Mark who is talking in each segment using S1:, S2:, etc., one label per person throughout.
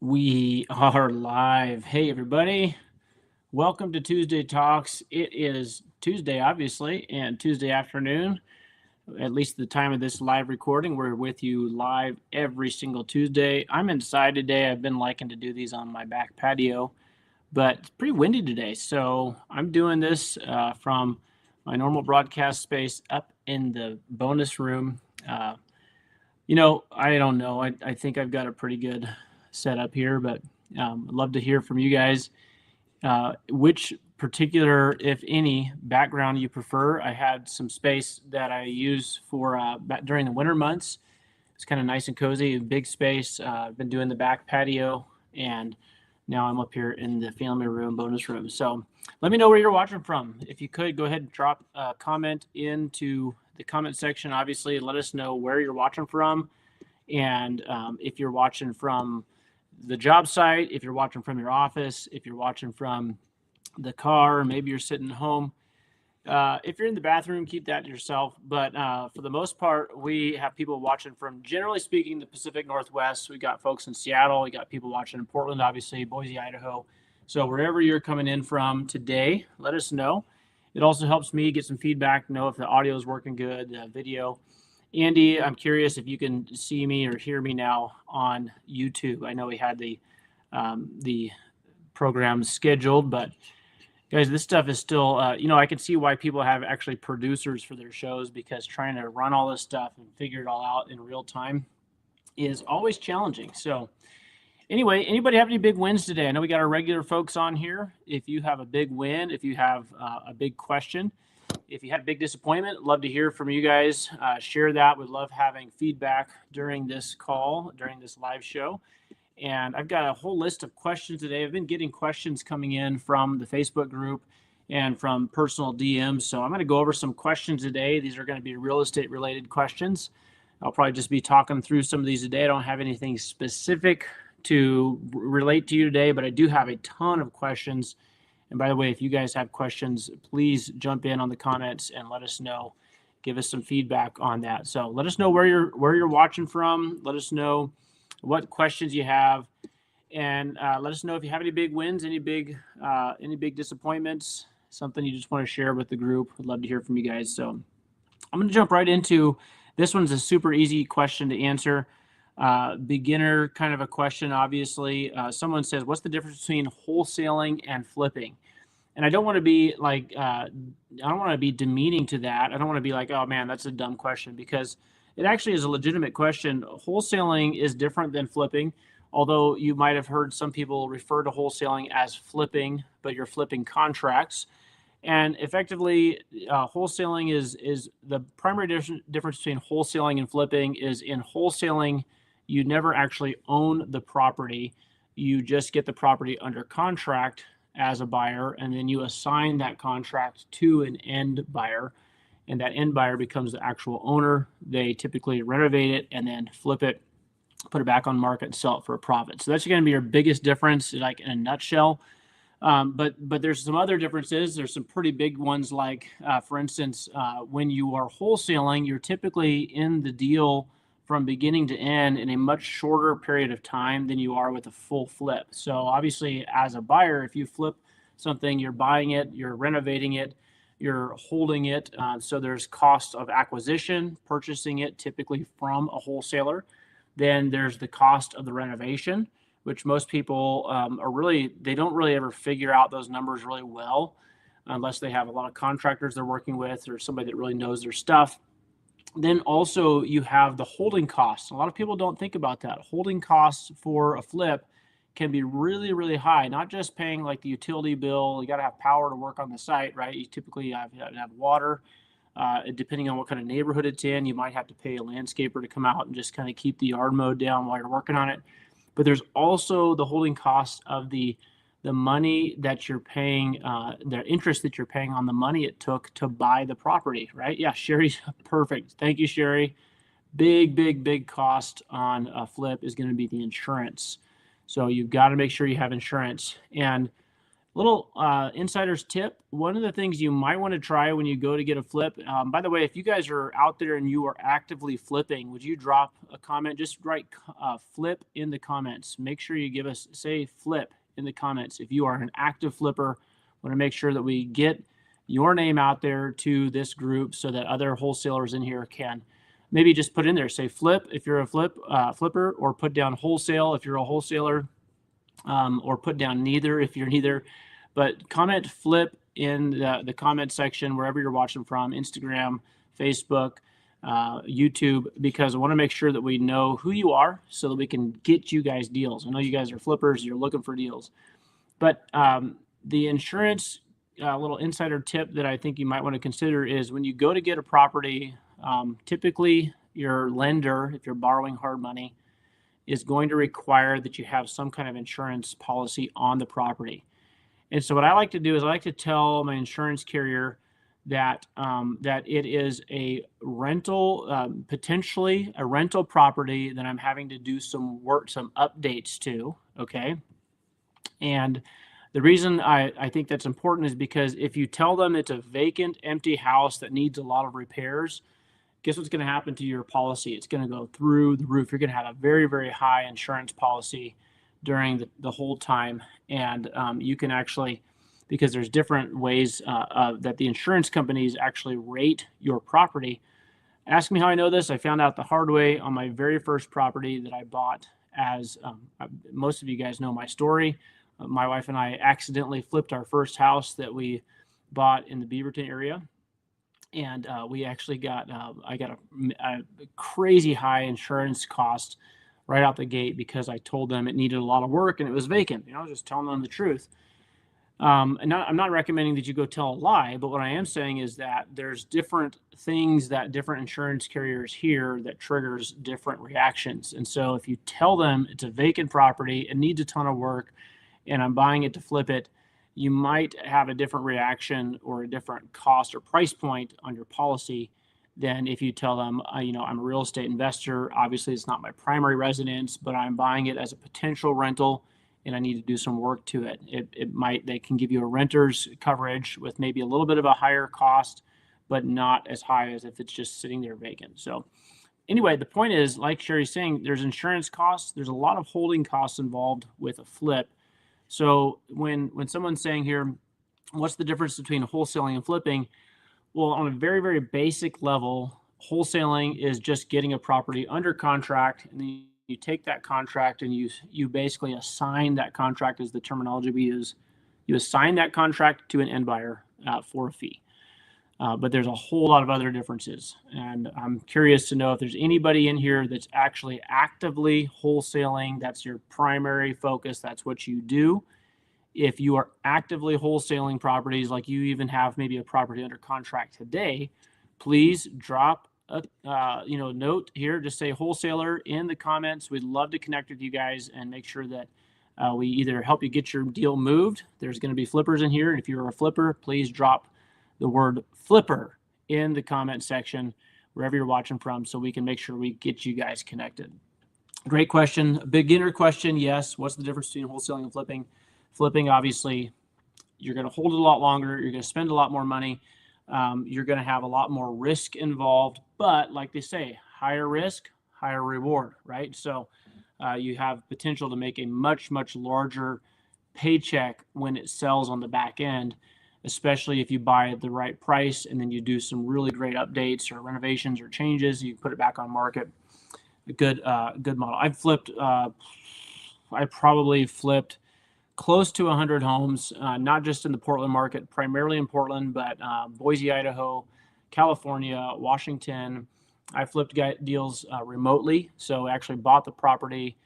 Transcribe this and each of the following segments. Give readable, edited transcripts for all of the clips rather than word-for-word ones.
S1: We are live. Hey, everybody. Welcome to Tuesday Talks. It is Tuesday, obviously, and Tuesday afternoon, at least the time of this live recording. We're with you live every single Tuesday. I'm inside today. I've been liking to do these on my back patio, but it's pretty windy today. So I'm doing this from my normal broadcast space up in the bonus room. I don't know. I think I've got a pretty good setup here, but I'd love to hear from you guys. Which particular, if any, background you prefer? I had some space that I use for during the winter months. It's kind of nice and cozy, a big space. I've been doing the back patio, and now I'm up here in the family room, bonus room. So let me know where you're watching from. If you could, go ahead and drop a comment into the comment section. Obviously, let us know where you're watching from, and if you're watching from the job site, if you're watching from your office, if you're watching from the car, maybe you're sitting home. If you're in the bathroom, keep that to yourself. But for the most part, we have people watching from, generally speaking, the Pacific Northwest. We got folks in Seattle. We got people watching in Portland, obviously, Boise, Idaho. So wherever you're coming in from today, let us know. It also helps me get some feedback, know if the audio is working good, the video. Andy, I'm curious if you can see me or hear me now on YouTube. I know we had the program scheduled, but guys, this stuff is still, I can see why people have actually producers for their shows, because trying to run all this stuff and figure it all out in real time is always challenging. So anyway, anybody have any big wins today? I know we got our regular folks on here. If you have a big win, if you have a big question, if you had a big disappointment, love to hear from you guys. Share that. We'd love having feedback during this call, during this live show. And I've got a whole list of questions today. I've been getting questions coming in from the Facebook group and from personal DMs. So I'm going to go over some questions today. These are going to be real estate related questions. I'll probably just be talking through some of these today. I don't have anything specific to relate to you today, but I do have a ton of questions. And by the way, if you guys have questions, please jump in on the comments and let us know. Give us some feedback on that. So let us know where you're watching from. Let us know what questions you have, and let us know if you have any big wins, any big disappointments, something you just want to share with the group. I'd love to hear from you guys. So I'm going to jump right into this. One's a super easy question to answer. Beginner kind of a question, obviously. Someone says, what's the difference between wholesaling and flipping? And I don't want to be like, I don't want to be demeaning to that. I don't want to be like, oh man, that's a dumb question, because it actually is a legitimate question. Wholesaling is different than flipping, although you might have heard some people refer to wholesaling as flipping, but you're flipping contracts. And effectively, wholesaling is the primary difference between wholesaling and flipping is in wholesaling, you never actually own the property. You just get the property under contract as a buyer, and then you assign that contract to an end buyer, and that end buyer becomes the actual owner. They typically renovate it and then flip it, put it back on market, and sell it for a profit. So that's going to be your biggest difference, like in a nutshell. But there's some other differences. There's some pretty big ones, like for instance, when you are wholesaling, you're typically in the deal from beginning to end in a much shorter period of time than you are with a full flip. So obviously, as a buyer, if you flip something, you're buying it, you're renovating it, you're holding it. So there's cost of acquisition, purchasing it typically from a wholesaler. Then there's the cost of the renovation, which most people they don't really ever figure out those numbers really well, unless they have a lot of contractors they're working with or somebody that really knows their stuff. Then also you have the holding costs. A lot of people don't think about that. Holding costs for a flip can be really, really high. Not just paying like the utility bill. You got to have power to work on the site, right? You typically have water. Depending on what kind of neighborhood it's in, you might have to pay a landscaper to come out and just kind of keep the yard mowed down while you're working on it. But there's also the holding costs of the money that you're paying, the interest that you're paying on the money it took to buy the property, right? Yeah, Sherry's perfect. Thank you, Sherry. Big cost on a flip is going to be the insurance. So you've got to make sure you have insurance. And Little insider's tip. One of the things you might want to try when you go to get a flip, by the way, if you guys are out there and you are actively flipping, would you drop a comment? Just write flip in the comments. Make sure you give us, say flip in the comments. If you are an active flipper, want to make sure that we get your name out there to this group so that other wholesalers in here can maybe just put in there, say flip if you're a flipper, or put down wholesale if you're a wholesaler, or put down neither if you're neither. But comment flip in the comment section wherever you're watching from, Instagram, Facebook, YouTube, because I want to make sure that we know who you are so that we can get you guys deals. I know you guys are flippers, you're looking for deals. But the insurance little insider tip that I think you might want to consider is when you go to get a property, typically your lender, if you're borrowing hard money, is going to require that you have some kind of insurance policy on the property. And so what I like to do is I like to tell my insurance carrier that that it is a rental, potentially a rental property that I'm having to do some work, some updates to, okay? And the reason I think that's important is because if you tell them it's a vacant, empty house that needs a lot of repairs, guess what's going to happen to your policy? It's going to go through the roof. You're going to have a very, very high insurance policy during the whole time. And you can actually, because there's different ways that the insurance companies actually rate your property. Ask me how I know this. I found out the hard way on my very first property that I bought. As most of you guys know my story. My wife and I accidentally flipped our first house that we bought in the Beaverton area. And we actually got, I got a crazy high insurance cost right out the gate because I told them it needed a lot of work and it was vacant. You know, just telling them the truth. And I'm not recommending that you go tell a lie, but what I am saying is that there's different things that different insurance carriers hear that triggers different reactions. And so if you tell them it's a vacant property, it needs a ton of work, and I'm buying it to flip it, you might have a different reaction or a different cost or price point on your policy than if you tell them, you know, I'm a real estate investor. Obviously, it's not my primary residence, but I'm buying it as a potential rental and I need to do some work to it. They can give you a renter's coverage with maybe a little bit of a higher cost, but not as high as if it's just sitting there vacant. So anyway, the point is, like Sherry's saying, there's insurance costs. There's a lot of holding costs involved with a flip. So when someone's saying here, what's the difference between wholesaling and flipping? Well, on a very, very basic level, wholesaling is just getting a property under contract, and then you take that contract and you basically assign that contract, is the terminology we use. You assign that contract to an end buyer for a fee. But there's a whole lot of other differences. And I'm curious to know if there's anybody in here that's actually actively wholesaling. That's your primary focus. That's what you do. If you are actively wholesaling properties, like you even have maybe a property under contract today, please drop a note here. Just say wholesaler in the comments. We'd love to connect with you guys and make sure that we either help you get your deal moved. There's going to be flippers in here. And if you're a flipper, please drop the word flipper in the comment section wherever you're watching from so we can make sure we get you guys connected. Great question. Beginner question. Yes. What's the difference between wholesaling and flipping? Flipping, obviously, you're going to hold it a lot longer. You're going to spend a lot more money. You're going to have a lot more risk involved. But like they say, higher risk, higher reward, right? So you have potential to make a much, much larger paycheck when it sells on the back end, especially if you buy at the right price and then you do some really great updates or renovations or changes. You put it back on market. A good model. I probably flipped close to 100 homes, not just in the Portland market, primarily in Portland, but Boise, Idaho, California, Washington. I flipped deals remotely. So I actually bought the property,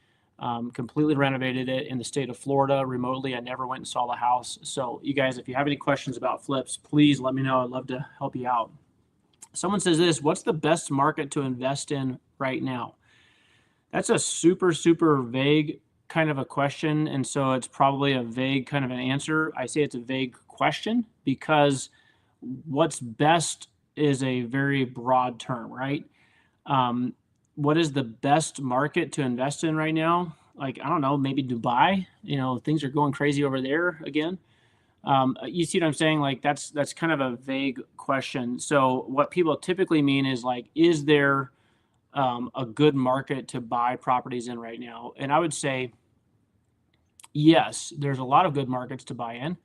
S1: completely renovated it in the state of Florida remotely. I never went and saw the house. So you guys, if you have any questions about flips, please let me know. I'd love to help you out. Someone says this, what's the best market to invest in right now? That's a super, super vague kind of a question. And so it's probably a vague kind of an answer. I say it's a vague question because what's best is a very broad term, right? What is the best market to invest in right now? Like, I don't know, maybe Dubai, things are going crazy over there again. You see what I'm saying? Like that's kind of a vague question. So what people typically mean is like, is there a good market to buy properties in right now? And I would say yes, there's a lot of good markets to buy in,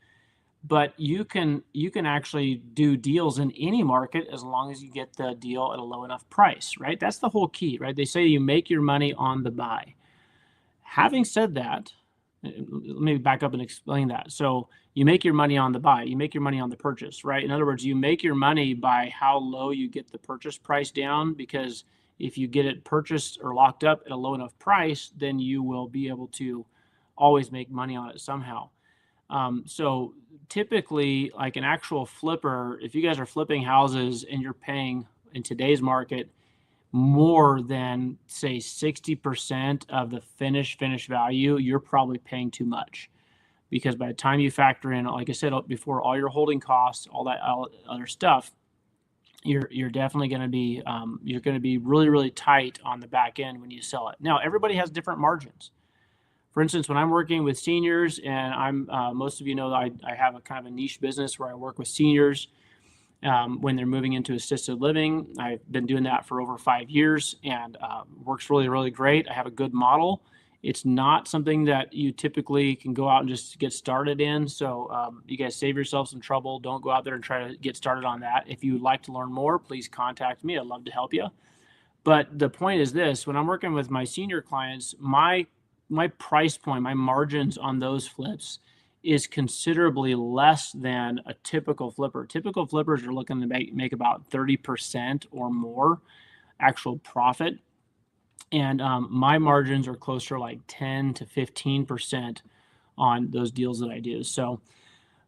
S1: but you can actually do deals in any market as long as you get the deal at a low enough price, right? That's the whole key, right? They say you make your money on the buy. Having said that, let me back up and explain that. So you make your money on the buy, you make your money on the purchase, right? In other words, you make your money by how low you get the purchase price down, because if you get it purchased or locked up at a low enough price, then you will be able to always make money on it somehow. So typically, like an actual flipper, if you guys are flipping houses and you're paying in today's market more than say 60% of the finished value, you're probably paying too much, because by the time you factor in, like I said before, all your holding costs, all that other stuff, you're definitely going to be you're going to be really tight on the back end when you sell it. Now everybody has different margins. For instance, when I'm working with seniors, and I'm most of you know that I have a kind of a niche business where I work with seniors when they're moving into assisted living. I've been doing that for over 5 years, and works really great. I have a good model. It's not something that you typically can go out and just get started in. So you guys save yourself some trouble. Don't go out there and try to get started on that. If you'd like to learn more, please contact me. I'd love to help you. But the point is this: when I'm working with my senior clients, my price point, my margins on those flips is considerably less than a typical flipper. Typical flippers are looking to make about 30% or more actual profit. And my margins are closer to like 10 to 15% on those deals that I do. So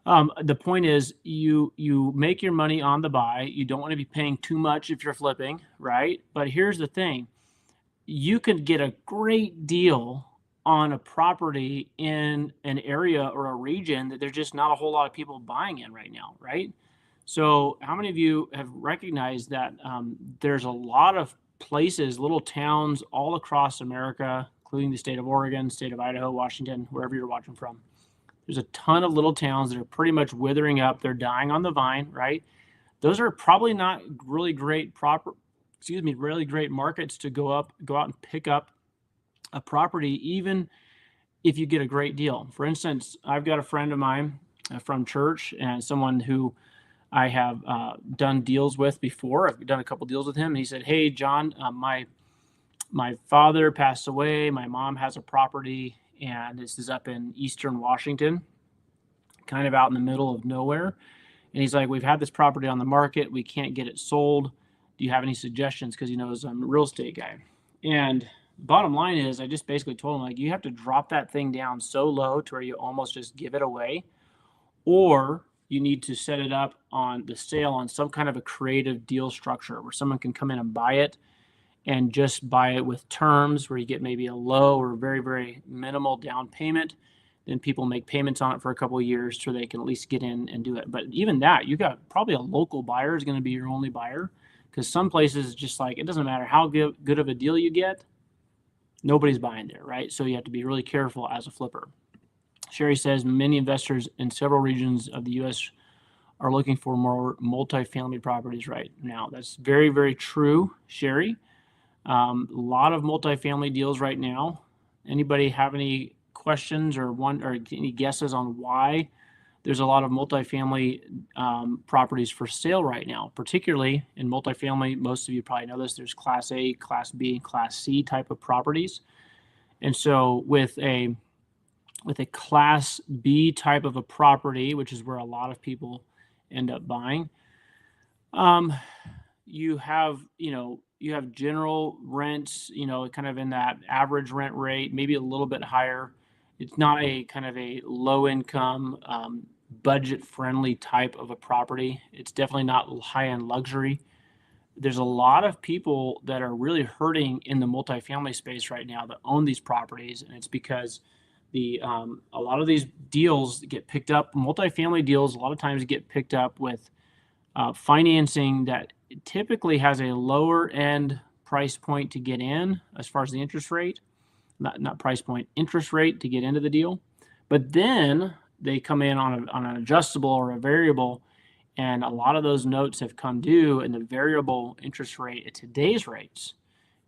S1: the point is, you make your money on the buy. You don't want to be paying too much if you're flipping, right? But here's the thing: you could get a great deal on a property in an area or a region that there's just not a whole lot of people buying in right now, right? So how many of you have recognized that there's a lot of places, little towns all across America, including the state of Oregon, state of Idaho, Washington, wherever you're watching from? There's a ton of little towns that are pretty much withering up. They're dying on the vine, right? Those are probably not really great really great markets to go out and pick up a property, even if you get a great deal. For instance, I've got a friend of mine from church, and someone who I have done deals with before. I've done a couple deals with him, and he said, "Hey, John, my father passed away. My mom has a property, and this is up in Eastern Washington, kind of out in the middle of nowhere." And he's like, "We've had this property on the market. We can't get it sold. Do you have any suggestions?" Because he knows I'm a real estate guy. And bottom line is, I just basically told him, like, you have to drop that thing down so low to where you almost just give it away, or you need to set it up on the sale on some kind of a creative deal structure where someone can come in and buy it, and just buy it with terms where you get maybe a low or very minimal down payment. Then people make payments on it for a couple of years so they can at least get in and do it. But even that, you got probably a local buyer is going to be your only buyer, because some places just like, it doesn't matter how good of a deal you get, nobody's buying there, right? So you have to be really careful as a flipper. Sherry says many investors in several regions of the U.S. are looking for more multifamily properties right now. That's very true, Sherry. A lot of multifamily deals right now. Anybody have any questions or any guesses on why there's a lot of multifamily properties for sale right now? Particularly in multifamily, most of you probably know this, there's Class A, Class B, and Class C type of properties. And so with a Class B type of a property, which is where a lot of people end up buying, you have general rents, kind of in that average rent rate, maybe a little bit higher. It's not a kind of a low income, budget friendly type of a property. It's definitely not high end luxury. There's a lot of people that are really hurting in the multifamily space right now that own these properties, and it's because a lot of these deals get picked up. Multifamily deals a lot of times get picked up with financing that typically has a lower end price point to get in, as far as the interest rate, not price point, interest rate to get into the deal. But then they come in on an adjustable or a variable, and a lot of those notes have come due, and the variable interest rate at today's rates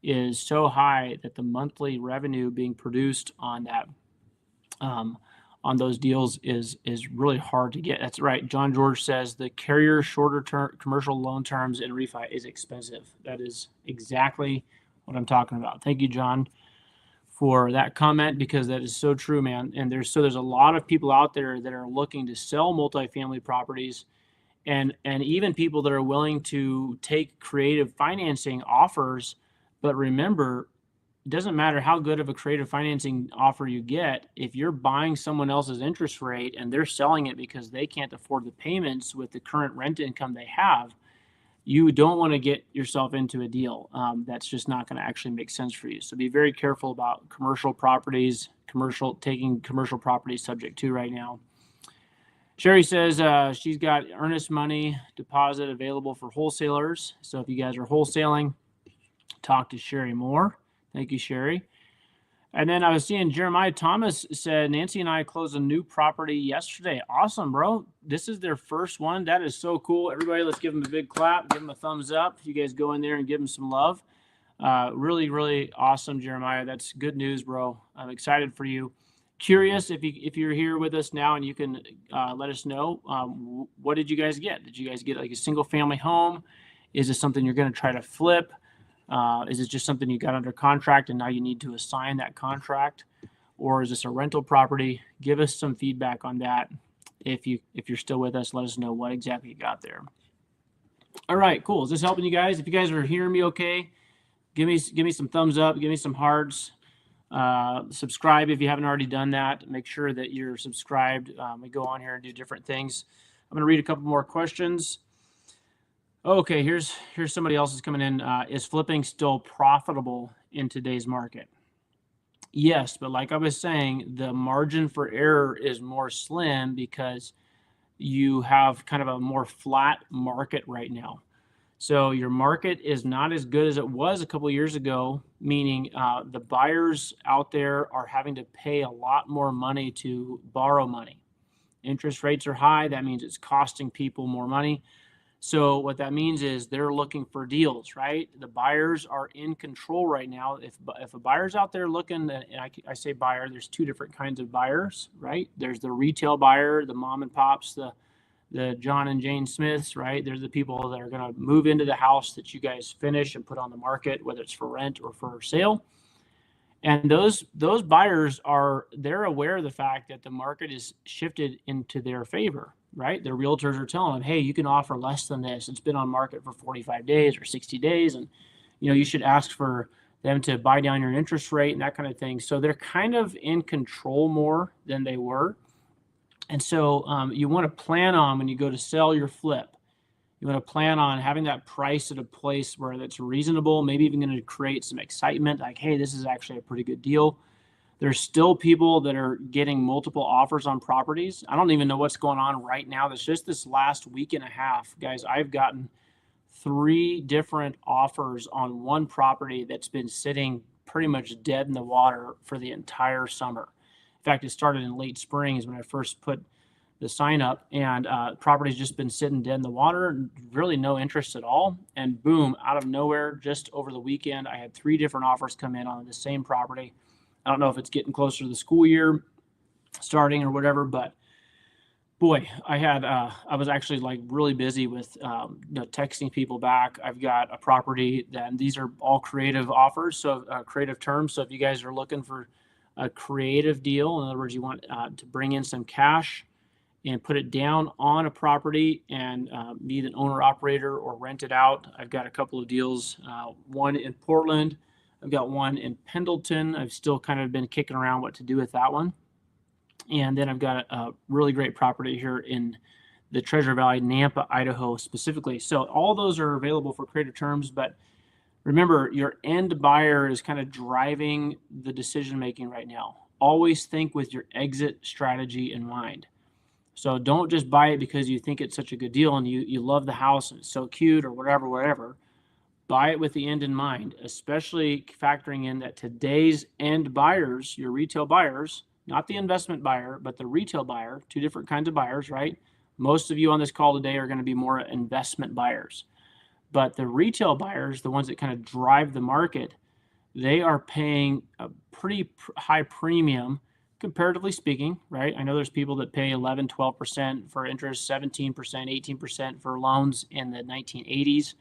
S1: is so high that the monthly revenue being produced on that on those deals is really hard to get. That's right. John George says the carrier shorter term commercial loan terms in refi is expensive. That is exactly what I'm talking about. Thank you, John, for that comment, because that is so true, man. And there's a lot of people out there that are looking to sell multifamily properties, and even people that are willing to take creative financing offers. But remember, it doesn't matter how good of a creative financing offer you get. If you're buying someone else's interest rate and they're selling it because they can't afford the payments with the current rent income they have, you don't want to get yourself into a deal that's just not going to actually make sense for you. So be very careful about commercial properties, taking commercial properties subject to right now. Sherry says she's got earnest money deposit available for wholesalers. So if you guys are wholesaling, talk to Sherry Moore. Thank you, Sherry. And then I was seeing Jeremiah Thomas said, Nancy and I closed a new property yesterday. Awesome, bro. This is their first one. That is so cool. Everybody, let's give them a big clap. Give them a thumbs up. You guys go in there and give them some love. Really, really awesome, Jeremiah. That's good news, bro. I'm excited for you. Curious if you're here with us now, and you can let us know, what did you guys get? Did you guys get like a single family home? Is this something you're going to try to flip? Is it just something you got under contract and now you need to assign that contract? Or is this a rental property? Give us some feedback on that. If you're still with us, let us know what exactly you got there. All right, cool. Is this helping you guys? If you guys are hearing me okay, give me some thumbs up, give me some hearts. Subscribe if you haven't already done that. Make sure that you're subscribed. We go on here and do different things. I'm going to read a couple more questions. Okay, here's somebody else is coming in. Is flipping still profitable in today's market? Yes, but like I was saying, the margin for error is more slim because you have kind of a more flat market right now. So your market is not as good as it was a couple of years ago, meaning the buyers out there are having to pay a lot more money to borrow money. Interest rates are high. That means it's costing people more money. So what that means is they're looking for deals, right? The buyers are in control right now. If a buyer's out there looking, and I say buyer, there's two different kinds of buyers, right? There's the retail buyer, the mom and pops, the John and Jane Smiths, right? There's the people that are going to move into the house that you guys finish and put on the market, whether it's for rent or for sale. And those buyers they're aware of the fact that the market is shifted into their favor, right? Their realtors are telling them, hey, you can offer less than this. It's been on market for 45 days or 60 days. And, you should ask for them to buy down your interest rate and that kind of thing. So they're kind of in control more than they were. And so you want to plan on, when you go to sell your flip, you want to plan on having that price at a place where that's reasonable, maybe even going to create some excitement, like, hey, this is actually a pretty good deal. There's still people that are getting multiple offers on properties. I don't even know what's going on right now. That's just this last week and a half, guys. I've gotten 3 different offers on one property that's been sitting pretty much dead in the water for the entire summer. In fact, it started in late spring is when I first put the sign up, and property's just been sitting dead in the water, really no interest at all. And boom, out of nowhere, just over the weekend, I had 3 different offers come in on the same property. I don't know if it's getting closer to the school year starting or whatever, but boy, I was actually like really busy with texting people back. I've got a property that, these are all creative offers, so creative terms. So if you guys are looking for a creative deal, in other words, you want to bring in some cash and put it down on a property and need an owner operator or rent it out, I've got a couple of deals. One in Portland. I've got one in Pendleton. I've still kind of been kicking around what to do with that one. And then I've got a really great property here in the Treasure Valley, Nampa, Idaho specifically. So all those are available for creative terms, but remember, your end buyer is kind of driving the decision making right now. Always think with your exit strategy in mind. So don't just buy it because you think it's such a good deal and you love the house and it's so cute or whatever. Buy it with the end in mind, especially factoring in that today's end buyers, your retail buyers, not the investment buyer, but the retail buyer, two different kinds of buyers, right? Most of you on this call today are going to be more investment buyers. But the retail buyers, the ones that kind of drive the market, they are paying a pretty high premium, comparatively speaking, right? I know there's people that pay 11, 12% for interest, 17%, 18% for loans in the 1980s.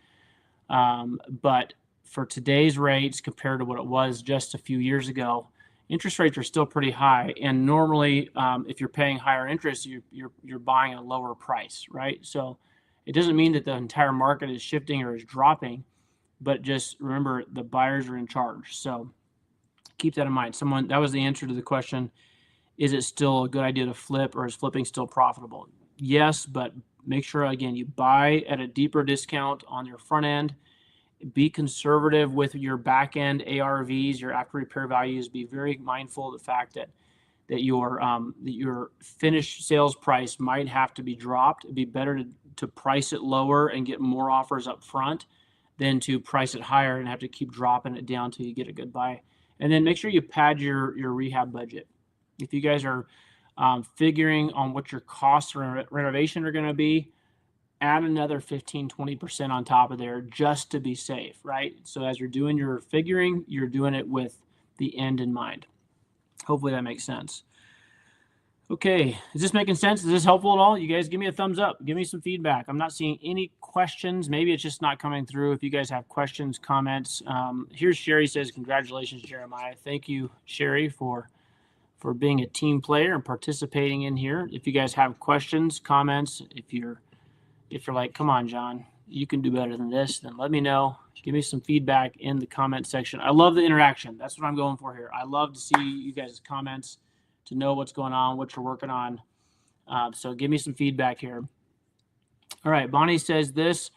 S1: But for today's rates compared to what it was just a few years ago, interest rates are still pretty high. And normally, if you're paying higher interest, you're buying at a lower price, right? So it doesn't mean that the entire market is shifting or is dropping, but just remember the buyers are in charge. So keep that in mind. That was the answer to the question. Is it still a good idea to flip, or is flipping still profitable? Yes, but make sure, again, you buy at a deeper discount on your front end. Be conservative with your back end ARVs, your after repair values. Be very mindful of the fact that your finished sales price might have to be dropped. It'd be better to price it lower and get more offers up front than to price it higher and have to keep dropping it down till you get a good buy. And then make sure you pad your rehab budget. If you guys are figuring on what your costs for renovation are going to be, add another 15, 20% on top of there just to be safe, right? So as you're doing your figuring, you're doing it with the end in mind. Hopefully that makes sense. Okay, is this making sense? Is this helpful at all? You guys give me a thumbs up. Give me some feedback. I'm not seeing any questions. Maybe it's just not coming through. If you guys have questions, comments. Here's Sherry says, congratulations, Jeremiah. Thank you, Sherry, for being a team player and participating in here. If you guys have questions, comments, if you're like, come on, John, you can do better than this, then let me know. Give me some feedback in the comment section. I love the interaction. That's what I'm going for here. I love to see you guys' comments, to know what's going on, what you're working on. So give me some feedback here. All right, Bonnie says this.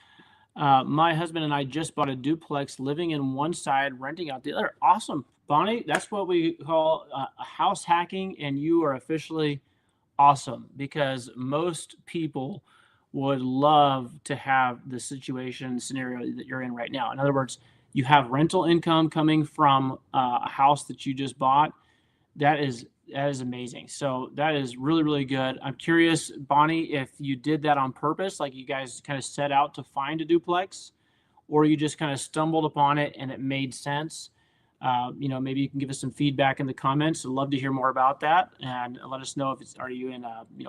S1: My husband and I just bought a duplex, living in one side, renting out the other. Awesome. Bonnie, that's what we call a house hacking, and you are officially awesome, because most people would love to have the scenario that you're in right now. In other words, you have rental income coming from a house that you just bought. That is amazing. So that is really, really good. I'm curious, Bonnie, if you did that on purpose, like you guys kind of set out to find a duplex, or you just kind of stumbled upon it and it made sense. Maybe you can give us some feedback in the comments. I'd love to hear more about that, and let us know are you in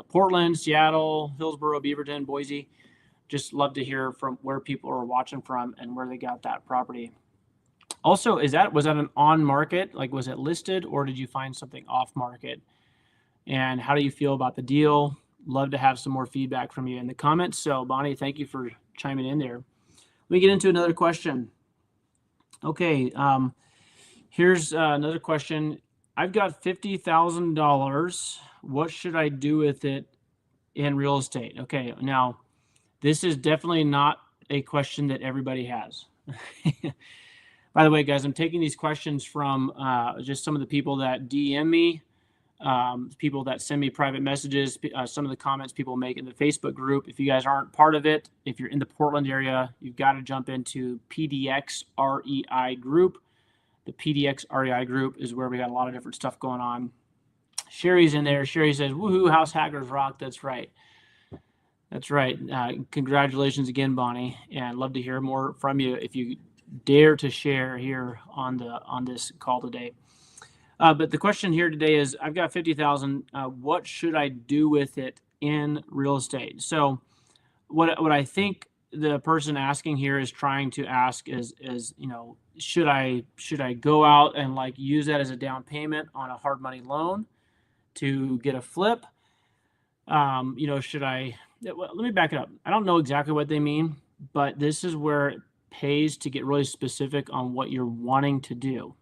S1: Portland, Seattle, Hillsborough, Beaverton, Boise. Just love to hear from where people are watching from and where they got that property. Also, was that an on market? Like, was it listed, or did you find something off market? And how do you feel about the deal? Love to have some more feedback from you in the comments. So Bonnie, thank you for chiming in there. Let me get into another question. Okay. Here's another question. I've got $50,000. What should I do with it in real estate? Okay, now this is definitely not a question that everybody has. By the way, guys, I'm taking these questions from just some of the people that DM me, people that send me private messages, some of the comments people make in the Facebook group. If you guys aren't part of it, if you're in the Portland area, you've got to jump into PDX REI group. The PDX REI group is where we got a lot of different stuff going on. Sherry's in there. Sherry says, woohoo, house hackers rock. That's right. That's right. Congratulations again, Bonnie. And love to hear more from you if you dare to share here on this call today. But the question here today is, I've got $50,000. What should I do with it in real estate? So what I think the person asking here is trying to ask is should I go out and like use that as a down payment on a hard money loan to get a flip? Should I? Well, let me back it up. I don't know exactly what they mean, but this is where it pays to get really specific on what you're wanting to do.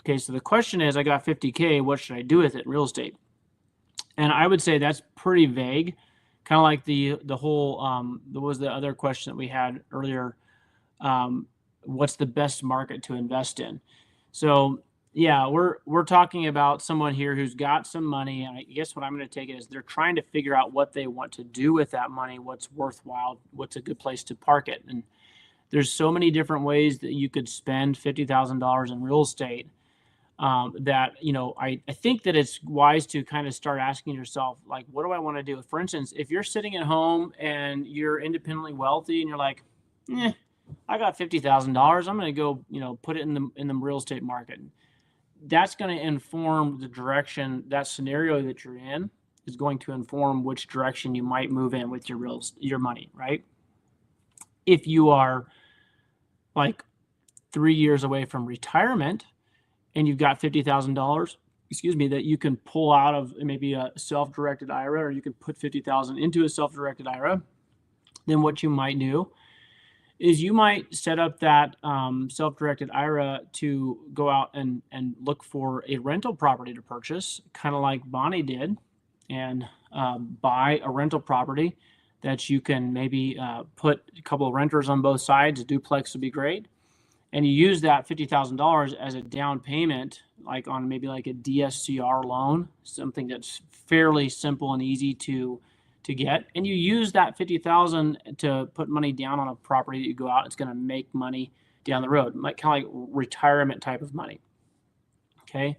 S1: Okay, so the question is, I got $50K. What should I do with it in real estate? And I would say that's pretty vague. Kind of like the whole, there was the other question that we had earlier. What's the best market to invest in? So yeah, we're talking about someone here who's got some money. And I guess what I'm going to take it is they're trying to figure out what they want to do with that money, what's worthwhile, what's a good place to park it. And there's so many different ways that you could spend $50,000 in real estate. that, I think that it's wise to kind of start asking yourself, like, what do I want to do? For instance, if you're sitting at home and you're independently wealthy and you're like, I got $50,000, I'm going to go, put it in the real estate market. That's going to inform the direction, that scenario that you're in is going to inform which direction you might move in with your money, right? If you are like 3 years away from retirement and you've got $50,000, that you can pull out of maybe a self-directed IRA, or you can put 50,000 into a self-directed IRA, then what you might do is you might set up that self-directed IRA to go out and look for a rental property to purchase, kind of like Bonnie did, and buy a rental property that you can maybe put a couple of renters on both sides. A duplex would be great. And you use that $50,000 as a down payment, like on maybe like a DSCR loan, something that's fairly simple and easy to get. And you use that $50,000 to put money down on a property that you go out. It's going to make money down the road, like kind of like retirement type of money. Okay.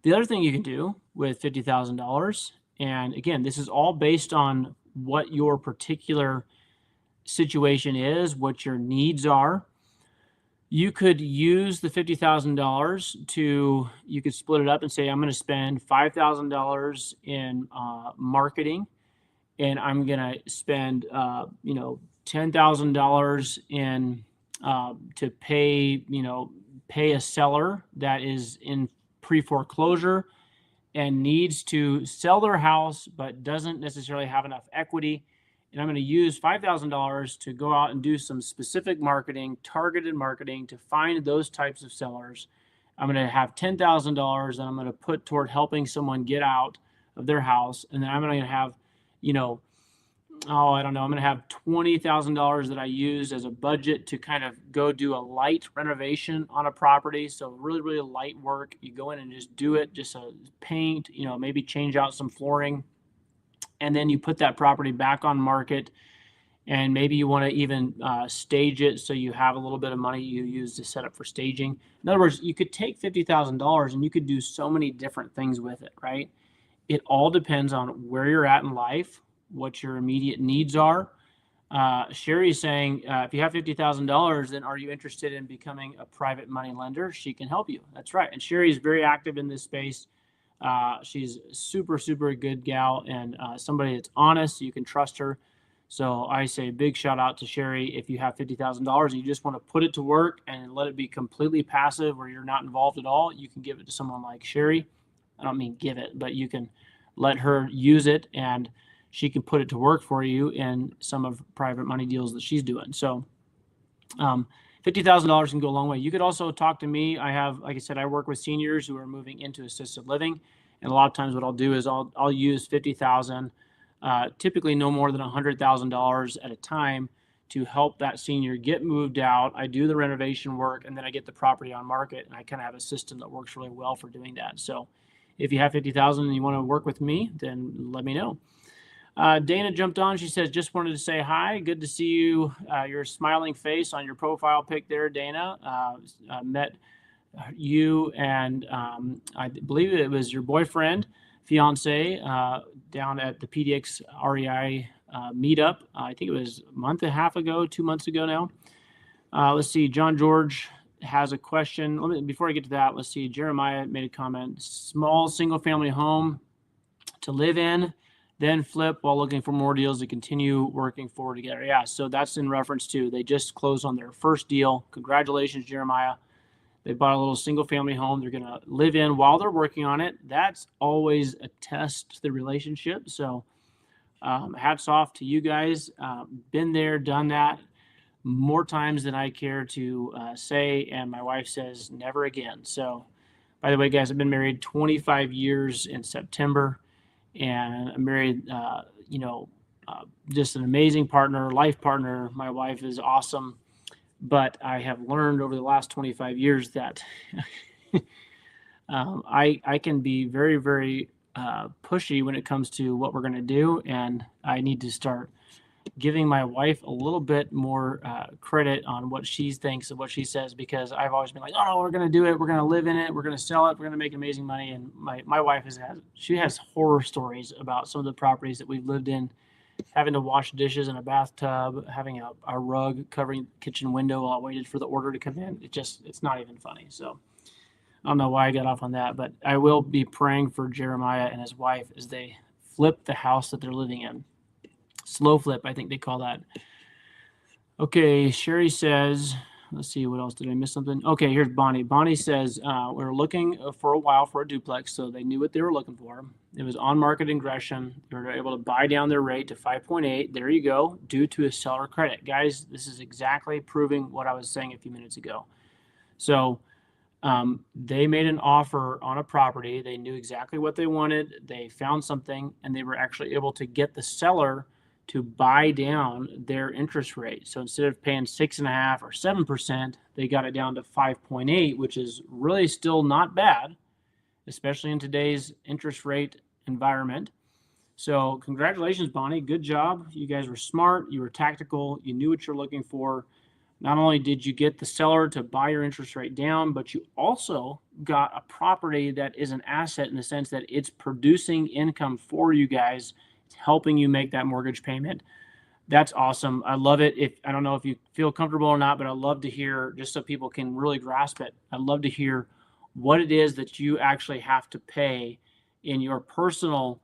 S1: The other thing you can do with $50,000, and again, this is all based on what your particular situation is, what your needs are. You could use the $50,000 you could split it up and say, I'm going to spend $5,000 in marketing, and I'm going to spend, $10,000 in to pay a seller that is in pre-foreclosure and needs to sell their house, but doesn't necessarily have enough equity. And I'm going to use $5,000 to go out and do some specific marketing, targeted marketing, to find those types of sellers. I'm going to have $10,000 that I'm going to put toward helping someone get out of their house. And then I'm going to have, I'm going to have $20,000 that I use as a budget to kind of go do a light renovation on a property. So really, really light work. You go in and just do it, just paint, maybe change out some flooring. And then you put that property back on market, and maybe you want to even stage it so you have a little bit of money you use to set up for staging. In other words, you could take $50,000 and you could do so many different things with it, right? It all depends on where you're at in life, what your immediate needs are. Sherry's saying, if you have $50,000, then are you interested in becoming a private money lender? She can help you. That's right. And Sherry is very active in this space. She's super, super good gal, and somebody that's honest. You can trust her. So I say big shout out to Sherry. If you have $50,000 and you just want to put it to work and let it be completely passive where you're not involved at all, you can give it to someone like Sherry. I don't mean give it, but you can let her use it, and she can put it to work for you in some of private money deals that she's doing. So $50,000 can go a long way. You could also talk to me. I have, like I said, I work with seniors who are moving into assisted living. And a lot of times what I'll do is I'll use $50,000, typically no more than $100,000 at a time, to help that senior get moved out. I do the renovation work, and then I get the property on market, and I kind of have a system that works really well for doing that. So if you have $50,000 and you want to work with me, then let me know. Dana jumped on. She says, just wanted to say hi. Good to see you. Your smiling face on your profile pic there, Dana. Met you and I believe it was your boyfriend, fiance, down at the PDX REI meetup. I think it was a month and a half ago, 2 months ago now. Let's see. John George has a question. Before I get to that, let's see. Jeremiah made a comment. Small single family home to live in, then flip while looking for more deals to continue working forward together. Yeah, so that's in reference to, they just closed on their first deal. Congratulations, Jeremiah. They bought a little single family home they're going to live in while they're working on it. That's always a test to the relationship. So hats off to you guys. Been there, done that more times than I care to say. And my wife says never again. So by the way, guys, I've been married 25 years in September. And I'm married, just an amazing partner, life partner. My wife is awesome. But I have learned over the last 25 years that I can be very, very pushy when it comes to what we're going to do. And I need to start giving my wife a little bit more credit on what she thinks and what she says, because I've always been like, oh, no, we're going to do it. We're going to live in it. We're going to sell it. We're going to make amazing money. And my wife she has horror stories about some of the properties that we've lived in, having to wash dishes in a bathtub, having a rug covering the kitchen window while I waited for the order to come in. It's not even funny. So I don't know why I got off on that, but I will be praying for Jeremiah and his wife as they flip the house that they're living in. Slow flip, I think they call that. Okay, Sherry says, let's see, what else? Did I miss something? Okay, here's Bonnie. Bonnie says, we were looking for a while for a duplex, so they knew what they were looking for. It was on market in Gresham. They were able to buy down their rate to 5.8. There you go, due to a seller credit. Guys, this is exactly proving what I was saying a few minutes ago. So they made an offer on a property. They knew exactly what they wanted. They found something, and they were actually able to get the seller to buy down their interest rate. So instead of paying 6.5% or 7%, they got it down to 5.8, which is really still not bad, especially in today's interest rate environment. So congratulations, Bonnie. Good job. You guys were smart. You were tactical. You knew what you're looking for. Not only did you get the seller to buy your interest rate down, but you also got a property that is an asset in the sense that it's producing income for you guys. It's helping you make that mortgage payment. That's awesome. I love it. I don't know if you feel comfortable or not, but I'd love to hear, just so people can really grasp it, I'd love to hear what it is that you actually have to pay in your personal,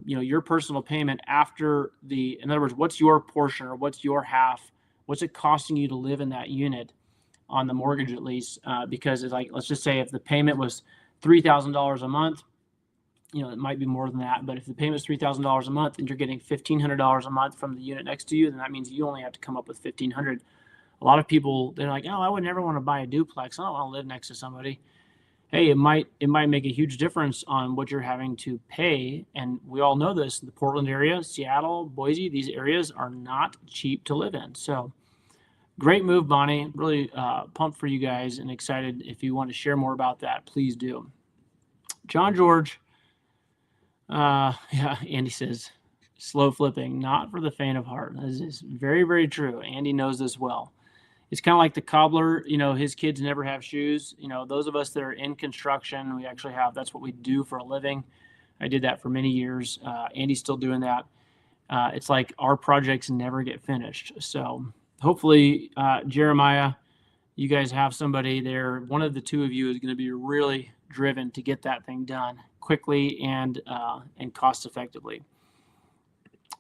S1: your personal payment after in other words, what's your portion or what's your half? What's it costing you to live in that unit on the mortgage, at least? Because it's like, let's just say if the payment was $3,000 a month, it might be more than that. But if the payment was $3,000 a month and you're getting $1,500 a month from the unit next to you, then that means you only have to come up with $1,500. A lot of people, they're like, oh, I would never want to buy a duplex. I don't want to live next to somebody. Hey, it might make a huge difference on what you're having to pay. And we all know this, the Portland area, Seattle, Boise, these areas are not cheap to live in. So great move, Bonnie. Really pumped for you guys and excited. If you want to share more about that, please do. John George, Andy says, slow flipping, not for the faint of heart. This is very, very true. Andy knows this well. It's kind of like the cobbler, his kids never have shoes. Those of us that are in construction, we actually that's what we do for a living. I did that for many years. Andy's still doing that. It's like our projects never get finished. So hopefully, Jeremiah, you guys have somebody there. One of the two of you is going to be really driven to get that thing done quickly and cost effectively.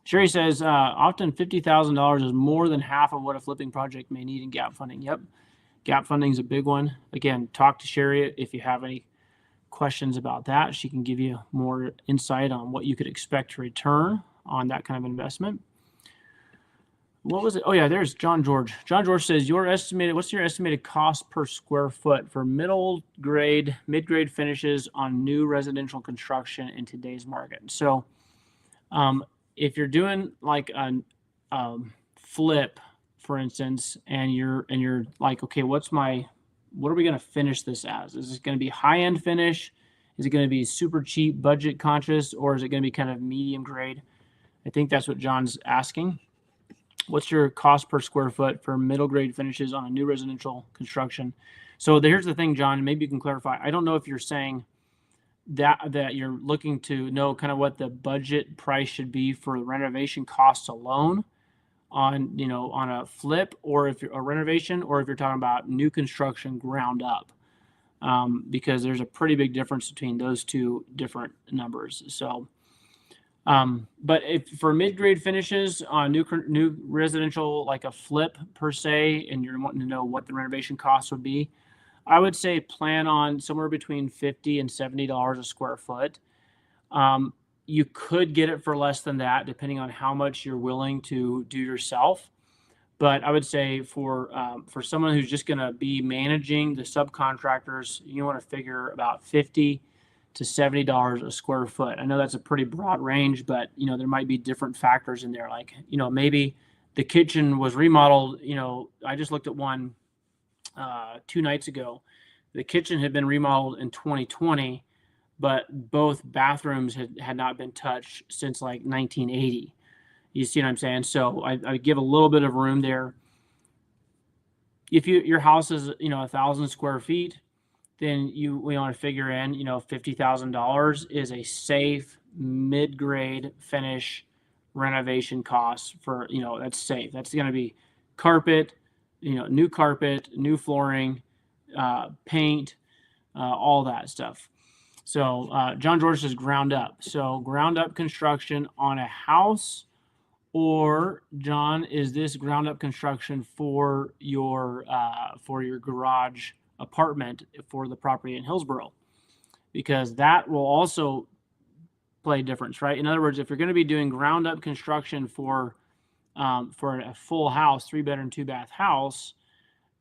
S1: Sherry says, often $50,000 is more than half of what a flipping project may need in gap funding. Yep. Gap funding is a big one. Again, talk to Sherry if you have any questions about that. She can give you more insight on what you could expect to return on that kind of investment. What was it? Oh, yeah, there's John George. John George says, what's your estimated cost per square foot for mid-grade finishes on new residential construction in today's market? So, if you're doing like a flip, for instance, and you're like, okay, what are we going to finish this as? Is it going to be high-end finish? Is it going to be super cheap, budget conscious, or is it going to be kind of medium grade? I think that's what John's asking. What's your cost per square foot for middle grade finishes on a new residential construction? So here's the thing, John, maybe you can clarify. I don't know if you're saying that you're looking to know kind of what the budget price should be for the renovation costs alone on a flip, or if you're a renovation, or if you're talking about new construction ground up, because there's a pretty big difference between those two different numbers. So but if for mid-grade finishes on new residential, like a flip per se, and you're wanting to know what the renovation costs would be, I would say plan on somewhere between $50 and $70 a square foot. You could get it for less than that, depending on how much you're willing to do yourself. But I would say for someone who's just going to be managing the subcontractors, you want to figure about $50 to $70 a square foot. I know that's a pretty broad range, but there might be different factors in there. Like maybe the kitchen was remodeled. I just looked at one 2 nights ago. The kitchen had been remodeled in 2020, but both bathrooms had not been touched since like 1980. You see what I'm saying? So I give a little bit of room there. If your house is, 1,000 square feet, then we want to figure in, $50,000 is a safe mid-grade finish renovation cost for, that's safe. That's going to be carpet, new carpet, new flooring, paint, all that stuff. So John George says ground up. So ground up construction on a house, or John, is this ground up construction for your garage apartment for the property in Hillsboro? Because that will also play a difference, right? In other words, if you're going to be doing ground up construction for a full house, 3-bedroom, 2-bath house,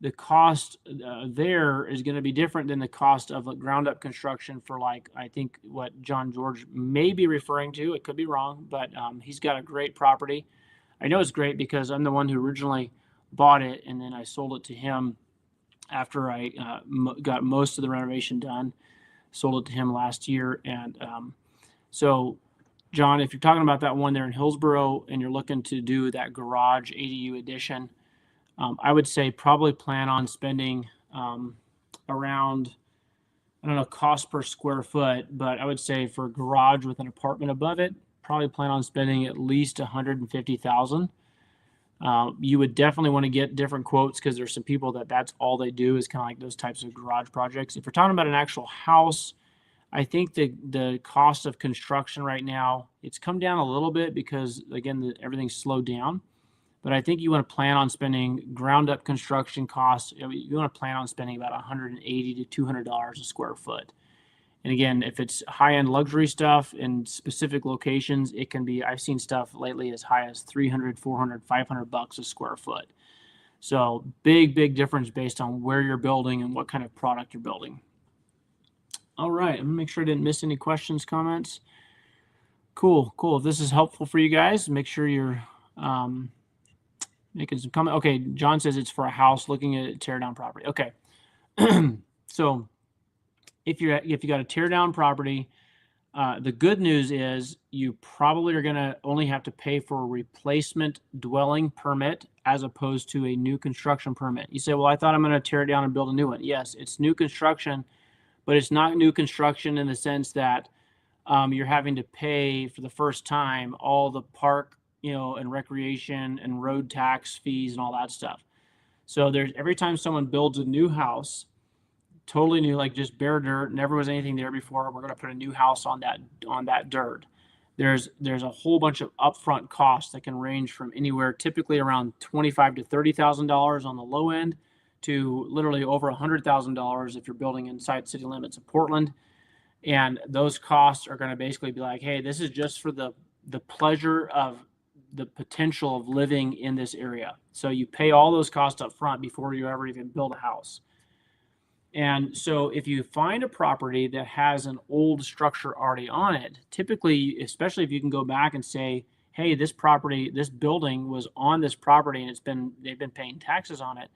S1: the cost there is going to be different than the cost of a ground up construction for, like, I think what John George may be referring to. It could be wrong, but he's got a great property. I know it's great because I'm the one who originally bought it, and then I sold it to him after I got most of the renovation done. Sold it to him last year. And so, John, if you're talking about that one there in Hillsboro and you're looking to do that garage ADU addition, I would say probably plan on spending around, I don't know, cost per square foot, but I would say for a garage with an apartment above it, probably plan on spending at least $150,000. You would definitely want to get different quotes because there's some people that's all they do is kind of like those types of garage projects. If you're talking about an actual house, I think the cost of construction right now, it's come down a little bit because, again, everything's slowed down. But I think you want to plan on spending ground up construction costs. You want to plan on spending about $180 to $200 a square foot. And again, if it's high-end luxury stuff in specific locations, it can be, I've seen stuff lately as high as $300, $400, $500 a square foot. So big difference based on where you're building and what kind of product you're building. All right, I'm gonna make sure I didn't miss any questions, comments. Cool. If this is helpful for you guys, make sure you're making some comment. Okay, John says it's for a house looking at tear down property. Okay, so if you got a tear down property, the good news is you probably are going to only have to pay for a replacement dwelling permit as opposed to a new construction permit. You say, well, I thought I'm going to tear it down and build a new one. Yes, it's new construction, but it's not new construction in the sense that you're having to pay for the first time all the park, and recreation and road tax fees and all that stuff. So every time someone builds a new house, totally new, like just bare dirt, never was anything there before, we're going to put a new house on that dirt. There's a whole bunch of upfront costs that can range from anywhere, typically around $25,000 to $30,000 on the low end, to literally over $100,000 if you're building inside city limits of Portland. And those costs are going to basically be like, hey, this is just for the pleasure of the potential of living in this area. So you pay all those costs up front before you ever even build a house. And so if you find a property that has an old structure already on it, typically, especially if you can go back and say, hey, this building was on this property and they've been paying taxes on it,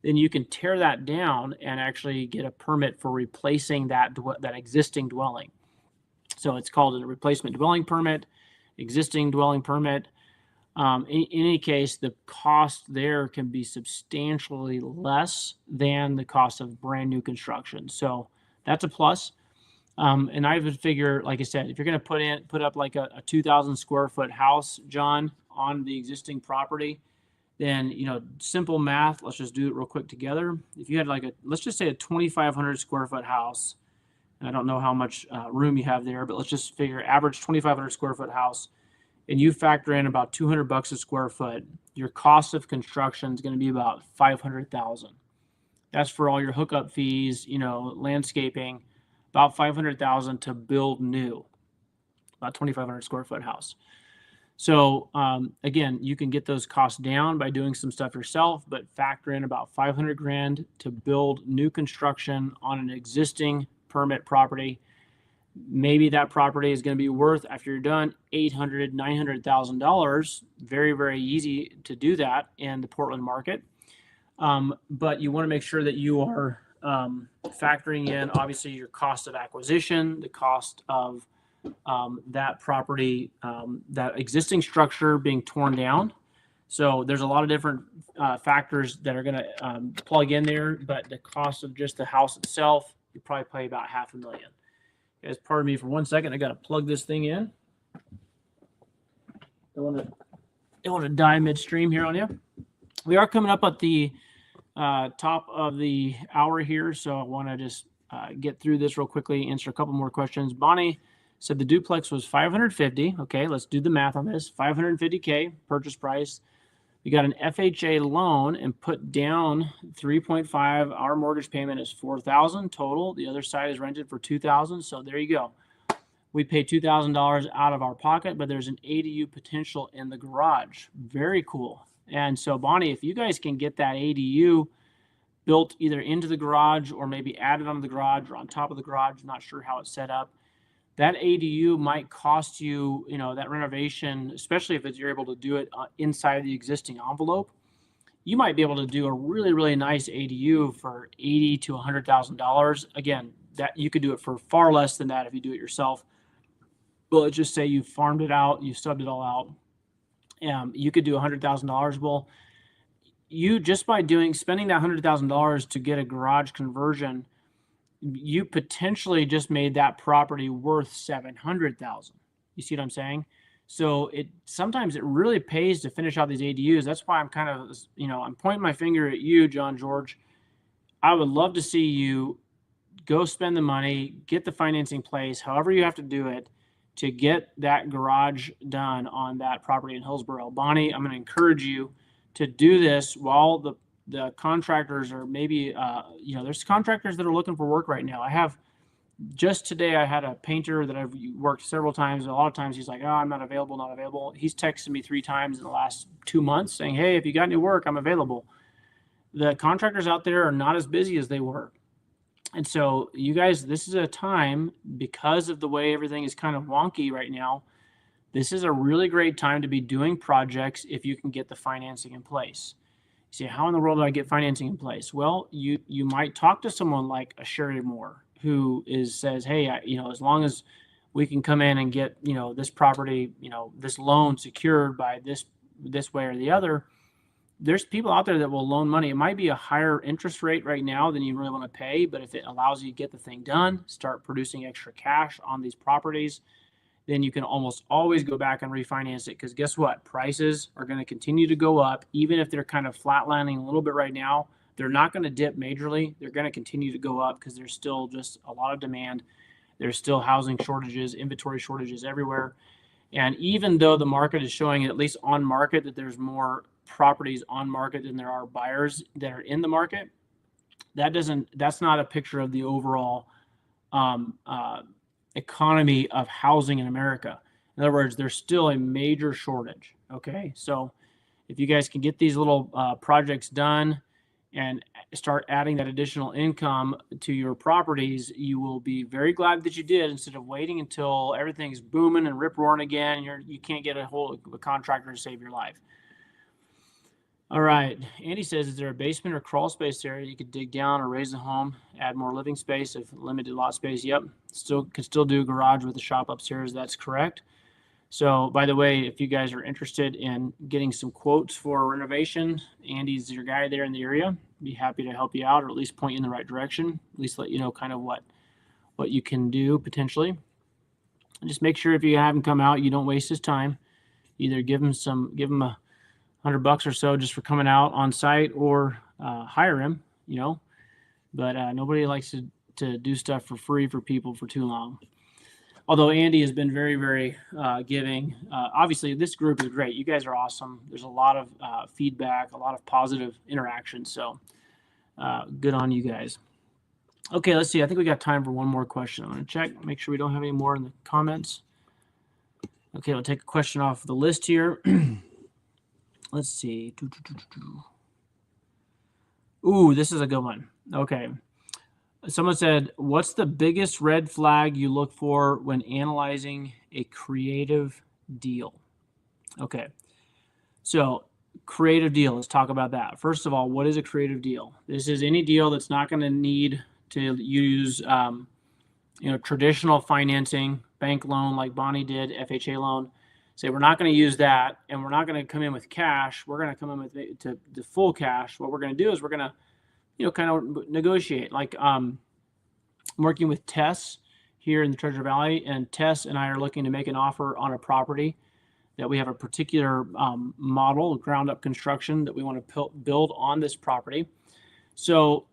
S1: then you can tear that down and actually get a permit for replacing that existing dwelling. So it's called a replacement dwelling permit, existing dwelling permit. In any case, the cost there can be substantially less than the cost of brand new construction. So that's a plus. And I would figure, like I said, if you're going to put up like a 2,000 square foot house, John, on the existing property, then, simple math, let's just do it real quick together. If you had let's just say a 2,500 square foot house, and I don't know how much room you have there, but let's just figure average 2,500 square foot house, and you factor in about $200 a square foot, your cost of construction is going to be about $500,000. That's for all your hookup fees, landscaping, about $500,000 to build new, about 2,500 square foot house. So again, you can get those costs down by doing some stuff yourself, but factor in about $500,000 to build new construction on an existing permit property. Maybe that property is going to be worth, after you're done, $800,000, $900,000. Very, very easy to do that in the Portland market. But you want to make sure that you are factoring in, obviously, your cost of acquisition, the cost of that property, that existing structure being torn down. So there's a lot of different factors that are going to plug in there, but the cost of just the house itself, you probably pay about $500,000. Guys, pardon me for 1 second. I got to plug this thing in. Don't want to die midstream here on you. We are coming up at the top of the hour here, so I want to just get through this real quickly, answer a couple more questions. Bonnie said the duplex was $550,000. Okay, let's do the math on this. $550K purchase price. We got an FHA loan and put down 3.5. Our mortgage payment is $4,000 total. The other side is rented for $2,000. So there you go. We pay $2,000 out of our pocket, but there's an ADU potential in the garage. Very cool. And so, Bonnie, if you guys can get that ADU built either into the garage or maybe added onto the garage or on top of the garage, not sure how it's set up, that ADU might cost you, that renovation, especially if you're able to do it inside of the existing envelope. You might be able to do a really, really nice ADU for $80,000 to $100,000. Again, that you could do it for far less than that if you do it yourself. But let's just say you farmed it out, you subbed it all out. You could do $100,000. Well, you just by spending that $100,000 to get a garage conversion, you potentially just made that property worth $700,000. You see what I'm saying? So sometimes it really pays to finish out these ADUs. That's why I'm kind of, I'm pointing my finger at you, John George. I would love to see you go spend the money, get the financing in place, however you have to do it to get that garage done on that property in Hillsboro. Bonnie, I'm going to encourage you to do this while the contractors are maybe, there's contractors that are looking for work right now. Just today, I had a painter that I've worked several times. A lot of times he's like, oh, I'm not available. He's texted me 3 times in the last 2 months saying, hey, if you got any work, I'm available. The contractors out there are not as busy as they were. And so you guys, this is a time, because of the way everything is kind of wonky right now, this is a really great time to be doing projects if you can get the financing in place. You say, how in the world do I get financing in place? Well, you might talk to someone like a Sherry Moore who says, hey, as long as we can come in and get, this property, this loan secured by this way or the other, there's people out there that will loan money. It might be a higher interest rate right now than you really want to pay, but if it allows you to get the thing done, start producing extra cash on these properties, then you can almost always go back and refinance it. Because guess what? Prices are going to continue to go up. Even if they're kind of flatlining a little bit right now, they're not going to dip majorly. They're going to continue to go up because there's still just a lot of demand. There's still housing shortages, inventory shortages everywhere. And even though the market is showing, at least on market, that there's more properties on market than there are buyers that are in the market, that's not a picture of the overall economy of housing in America. In other words, there's still a major shortage. Okay, so if you guys can get these little projects done and start adding that additional income to your properties, you will be very glad that you did, instead of waiting until everything's booming and rip roaring again and you can't get a hold of a contractor to save your life. All right, Andy says, is there a basement or crawl space area you could dig down or raise the home, add more living space if limited lot space? Yep, could still do garage with a shop upstairs. That's correct. So, by the way, if you guys are interested in getting some quotes for renovation, Andy's your guy there in the area. Be happy to help you out, or at least point you in the right direction. At least let you know kind of what you can do potentially. And just make sure if you have him come out, you don't waste his time. Either give him a $100 or so just for coming out on site, or hire him. But nobody likes to do stuff for free for people for too long. Although Andy has been very, very giving. Obviously, this group is great. You guys are awesome. There's a lot of feedback, a lot of positive interaction. So good on you guys. Okay, let's see. I think we got time for one more question. I'm going to check, make sure we don't have any more in the comments. Okay, we'll take a question off the list here. Let's see. Ooh, this is a good one. Okay. Someone said, what's the biggest red flag you look for when analyzing a creative deal? Okay. So, creative deal, let's talk about that. First of all, what is a creative deal? This is any deal that's not going to need to use traditional financing bank loan like Bonnie did, FHA loan. Say we're not going to use that, and we're not going to come in with cash. We're going to come in with the full cash. What we're going to do is we're going to, kind of negotiate. Like I'm working with Tess here in the Treasure Valley, and Tess and I are looking to make an offer on a property that we have a particular model, ground up construction that we want to build on this property. So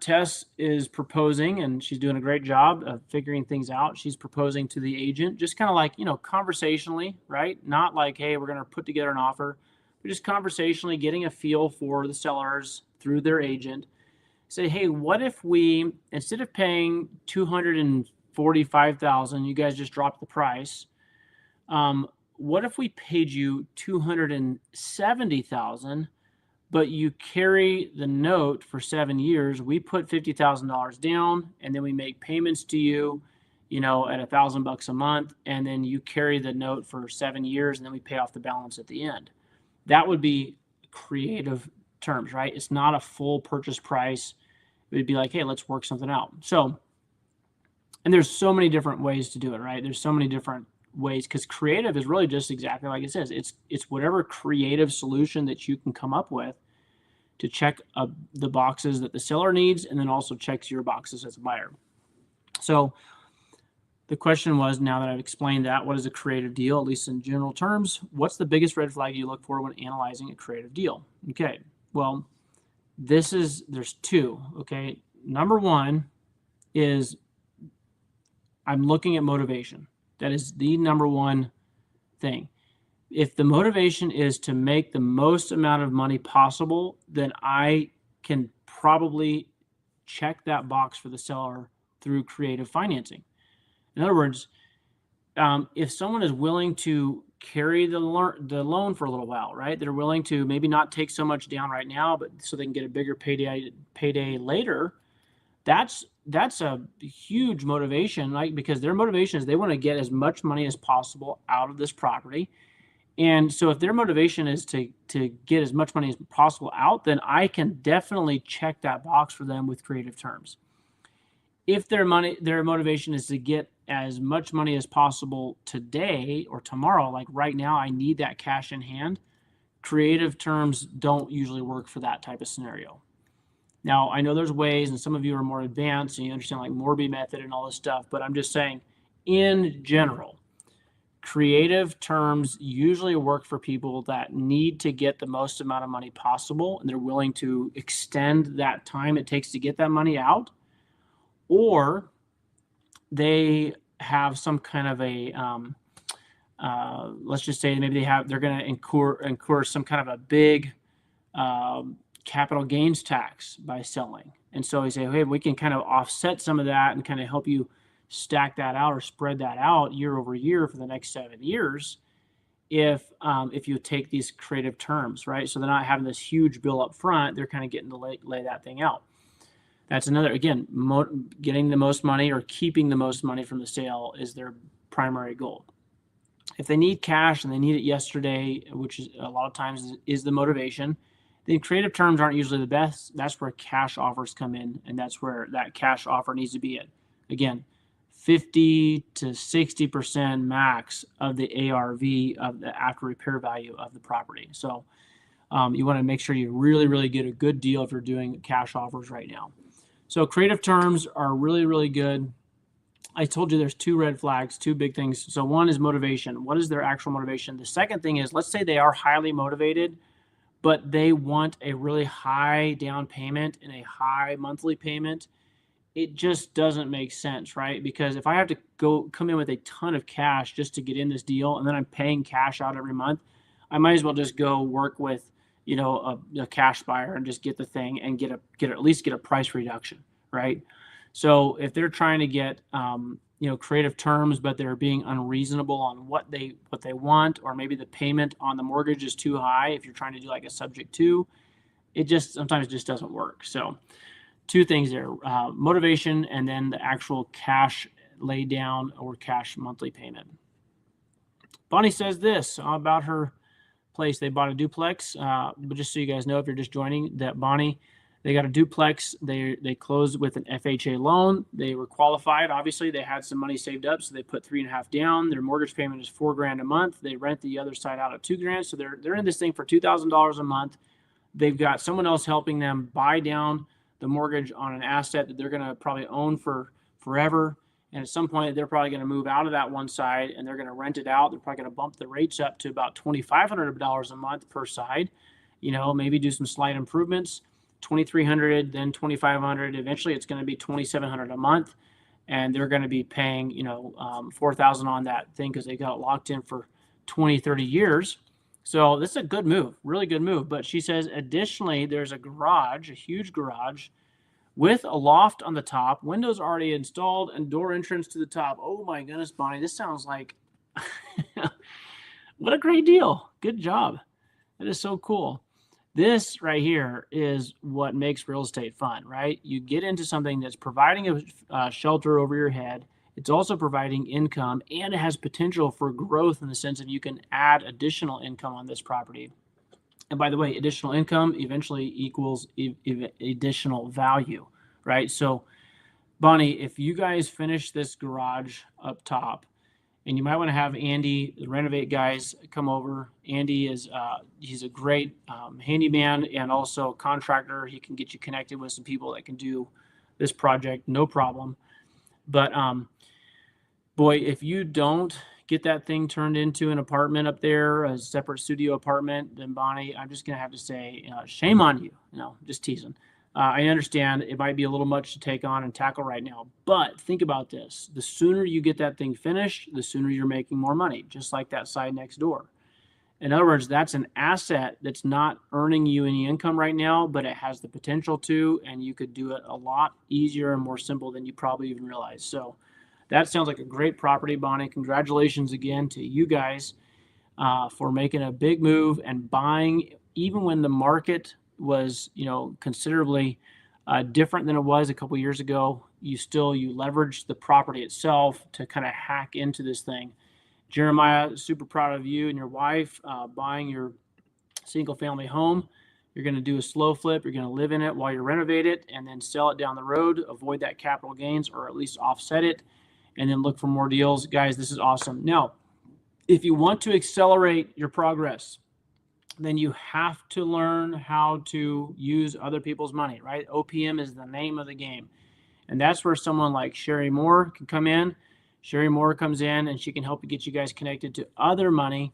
S1: Tess is proposing, and she's doing a great job of figuring things out. She's proposing to the agent, just kind of like, conversationally, right? Not like, hey, we're going to put together an offer, but just conversationally getting a feel for the sellers through their agent. Say, hey, what if we, instead of paying $245,000, you guys just dropped the price. What if we paid you $270,000? But you carry the note for 7 years. We put $50,000 down, and then we make payments to you, at $1,000 a month, and then you carry the note for 7 years, and then we pay off the balance at the end. That would be creative terms, right? It's not a full purchase price. It would be like, hey, let's work something out. So, and there's so many different ways to do it, right? There's so many different ways, because creative is really just exactly like it says. It's whatever creative solution that you can come up with to check the boxes that the seller needs, and then also checks your boxes as a buyer. So the question was, now that I've explained that, what is a creative deal, at least in general terms? What's the biggest red flag you look for when analyzing a creative deal? Okay, well, there's two. Okay, number one is I'm looking at motivation. That is the number one thing. If the motivation is to make the most amount of money possible, then I can probably check that box for the seller through creative financing. In other words, if someone is willing to carry the loan for a little while, right? They're willing to maybe not take so much down right now, but so they can get a bigger payday later. That's a huge motivation, right? Because their motivation is they want to get as much money as possible out of this property. And so if their motivation is to get as much money as possible out, then I can definitely check that box for them with creative terms. If their motivation is to get as much money as possible today or tomorrow, like right now, I need that cash in hand, creative terms don't usually work for that type of scenario. Now, I know there's ways, and some of you are more advanced and you understand like Morby method and all this stuff, but I'm just saying, in general, creative terms usually work for people that need to get the most amount of money possible, and they're willing to extend that time it takes to get that money out, or they have some kind of a, let's just say maybe they're going to incur some kind of a big capital gains tax by selling. And so we say, hey, we can kind of offset some of that and kind of help you stack that out or spread that out year over year for the next 7 years if you take these creative terms, right? So they're not having this huge bill up front. They're kind of getting to lay that thing out. That's another, again, getting the most money or keeping the most money from the sale is their primary goal. If they need cash and they need it yesterday, which is a lot of times is the motivation, then creative terms aren't usually the best. That's where cash offers come in, and that's where that cash offer needs to be at. Again, 50 to 60% max of the ARV of the after repair value of the property. So you want to make sure you really, really get a good deal if you're doing cash offers right now. So creative terms are really, really good. I told you there's two red flags, two big things. So one is motivation. What is their actual motivation? The second thing is, let's say they are highly motivated, but they want a really high down payment and a high monthly payment. It just doesn't make sense, right? Because if I have to come in with a ton of cash just to get in this deal, and then I'm paying cash out every month, I might as well just go work with, a cash buyer and just get the thing and at least get a price reduction, right? So if they're trying to get, creative terms, but they're being unreasonable on what they want, or maybe the payment on the mortgage is too high. If you're trying to do like a subject to, it sometimes just doesn't work. So two things there, motivation, and then the actual cash lay down or cash monthly payment. Bonnie says this about her place. They bought a duplex, but just so you guys know, if you're just joining, that Bonnie They got a duplex. They closed with an FHA loan. They were qualified. Obviously, they had some money saved up, so they put 3.5 down. Their mortgage payment is $4,000 a month. They rent the other side out at $2,000, so they're in this thing for $2,000 a month. They've got someone else helping them buy down the mortgage on an asset that they're going to probably own for forever. And at some point, they're probably going to move out of that one side and they're going to rent it out. They're probably going to bump the rates up to about $2,500 a month per side. Maybe do some slight improvements. $2,300, then $2,500. Eventually, it's going to be $2,700 a month, and they're going to be paying $4,000 on that thing because they got it locked in for 20, 30 years. So this is a good move, really good move. But she says, additionally, there's a garage, a huge garage with a loft on the top, windows already installed, and door entrance to the top. Oh my goodness, Bonnie, this sounds like what a great deal. Good job. That is so cool. This right here is what makes real estate fun, right? You get into something that's providing a shelter over your head. It's also providing income, and it has potential for growth in the sense that you can add additional income on this property. And by the way, additional income eventually equals additional value, right? So, Bonnie, if you guys finish this garage up top, and you might want to have Andy, the Renovate guys, come over. Andy is he's a great handyman and also contractor. He can get you connected with some people that can do this project, no problem. But boy, if you don't get that thing turned into an apartment up there, a separate studio apartment, then Bonnie, I'm just gonna have to say, shame on you. Just teasing. I understand it might be a little much to take on and tackle right now, but think about this. The sooner you get that thing finished, the sooner you're making more money, just like that side next door. In other words, that's an asset that's not earning you any income right now, but it has the potential to, and you could do it a lot easier and more simple than you probably even realize. So that sounds like a great property, Bonnie. Congratulations again to you guys for making a big move and buying, even when the market was, considerably different than it was a couple years ago. You leveraged the property itself to kind of hack into this thing. Jeremiah, super proud of you and your wife buying your single family home. You're going to do a slow flip. You're going to live in it while you renovate it and then sell it down the road, avoid that capital gains or at least offset it, and then look for more deals. Guys, this is awesome. Now, if you want to accelerate your progress, then you have to learn how to use other people's money, right? OPM is the name of the game. And that's where someone like Sherry Moore can come in. Sherry Moore comes in and she can help get you guys connected to other money.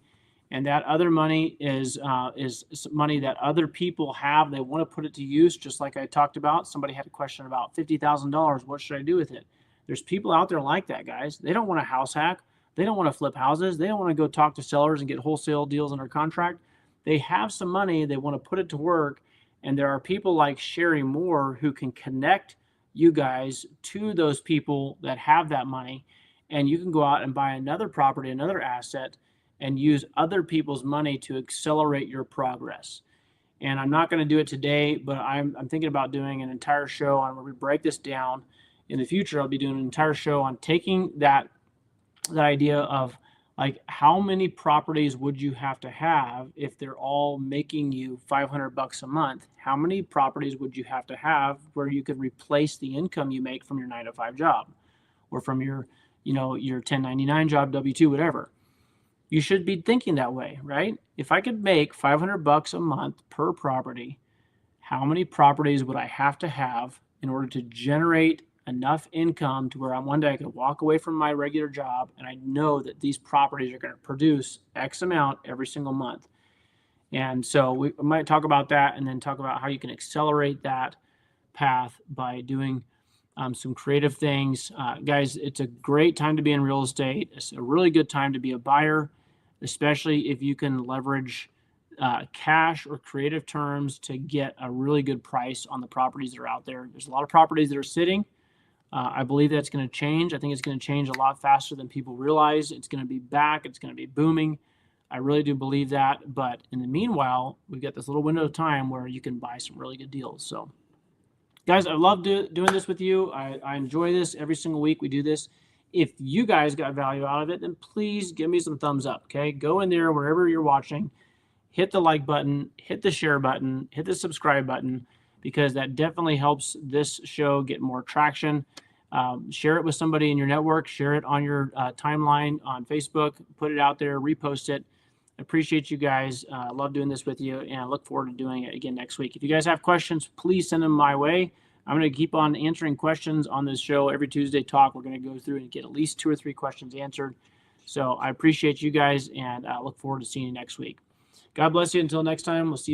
S1: And that other money is money that other people have. They want to put it to use, just like I talked about. Somebody had a question about $50,000. What should I do with it? There's people out there like that, guys. They don't want to house hack. They don't want to flip houses. They don't want to go talk to sellers and get wholesale deals under contract. They have some money, they want to put it to work, and there are people like Sherry Moore who can connect you guys to those people that have that money, and you can go out and buy another property, another asset, and use other people's money to accelerate your progress. And I'm not going to do it today, but I'm thinking about doing an entire show on where we break this down. In the future, I'll be doing an entire show on taking that idea of like how many properties would you have to have if they're all making you $500 a month? How many properties would you have to have where you could replace the income you make from your 9-to-5 job or from your 1099 job, W-2, whatever? You should be thinking that way, right? If I could make $500 a month per property, how many properties would I have to have in order to generate enough income to where one day I could walk away from my regular job and I know that these properties are going to produce X amount every single month? And so we might talk about that and then talk about how you can accelerate that path by doing some creative things. Guys, it's a great time to be in real estate. It's a really good time to be a buyer, especially if you can leverage cash or creative terms to get a really good price on the properties that are out there. There's a lot of properties that are sitting. I believe that's going to change. I think it's going to change a lot faster than people realize. It's going to be back. It's going to be booming. I really do believe that. But in the meanwhile, we've got this little window of time where you can buy some really good deals. So, guys, I love doing this with you. I enjoy this. Every single week we do this. If you guys got value out of it, then please give me some thumbs up, okay? Go in there wherever you're watching. Hit the like button. Hit the share button. Hit the subscribe button. because that definitely helps this show get more traction. Share it with somebody in your network, share it on your timeline on Facebook, put it out there, repost it. I appreciate you guys. Love doing this with you, and I look forward to doing it again next week. If you guys have questions, please send them my way. I'm going to keep on answering questions on this show every Tuesday talk. We're going to go through and get at least 2 or 3 questions answered. So I appreciate you guys, and I look forward to seeing you next week. God bless you. Until next time, we'll see you.